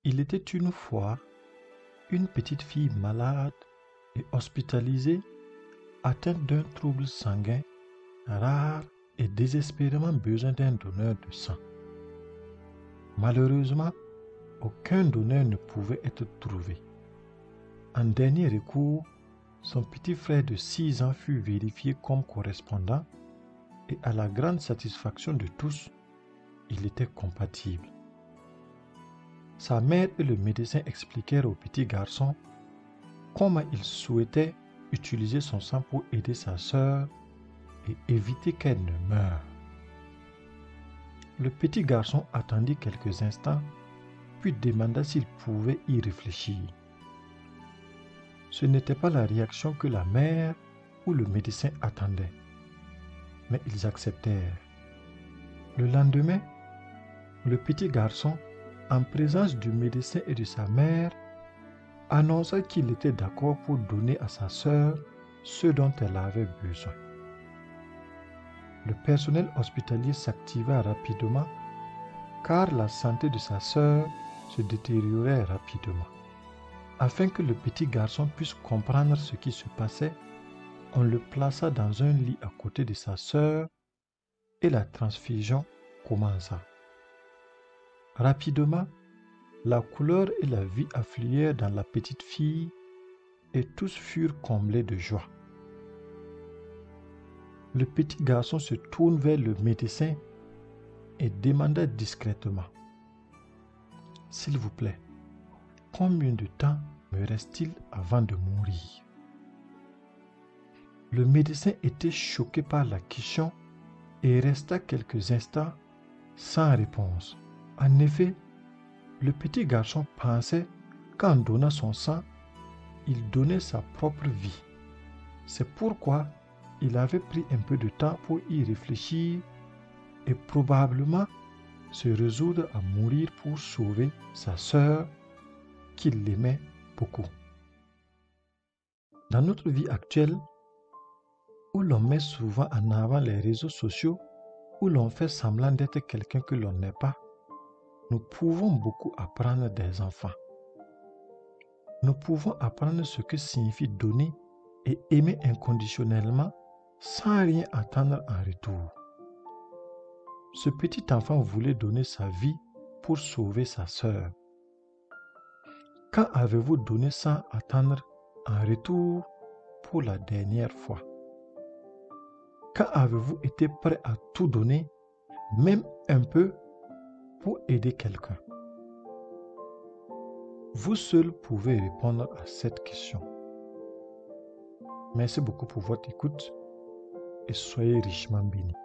Il était une fois une petite fille malade et hospitalisée, atteinte d'un trouble sanguin rare et désespérément besoin d'un donneur de sang. Malheureusement, aucun donneur ne pouvait être trouvé. En dernier recours, son petit frère de 6 ans fut vérifié comme correspondant et à la grande satisfaction de tous, il était compatible. Sa mère et le médecin expliquèrent au petit garçon comment il souhaitait utiliser son sang pour aider sa sœur et éviter qu'elle ne meure. Le petit garçon attendit quelques instants, puis demanda s'il pouvait y réfléchir. Ce n'était pas la réaction que la mère ou le médecin attendaient, mais ils acceptèrent. Le lendemain, le petit garçon, en présence du médecin et de sa mère, annonça qu'il était d'accord pour donner à sa sœur ce dont elle avait besoin. Le personnel hospitalier s'activa rapidement car la santé de sa sœur se détériorait rapidement. Afin que le petit garçon puisse comprendre ce qui se passait, on le plaça dans un lit à côté de sa sœur et la transfusion commença. Rapidement, la couleur et la vie affluèrent dans la petite fille et tous furent comblés de joie. Le petit garçon se tourne vers le médecin et demanda discrètement « S'il vous plaît, combien de temps me reste-t-il avant de mourir ?» Le médecin était choqué par la question et resta quelques instants sans réponse. En effet, le petit garçon pensait qu'en donnant son sang, il donnait sa propre vie. C'est pourquoi il avait pris un peu de temps pour y réfléchir et probablement se résoudre à mourir pour sauver sa sœur qu'il aimait beaucoup. Dans notre vie actuelle, où l'on met souvent en avant les réseaux sociaux, où l'on fait semblant d'être quelqu'un que l'on n'est pas, nous pouvons beaucoup apprendre des enfants. Nous pouvons apprendre ce que signifie donner et aimer inconditionnellement sans rien attendre en retour. Ce petit enfant voulait donner sa vie pour sauver sa sœur. Quand avez-vous donné sans attendre en retour pour la dernière fois? Quand avez-vous été prêt à tout donner, même un peu, pour aider quelqu'un? Vous seul pouvez répondre à cette question. Merci beaucoup pour votre écoute et soyez richement bénis.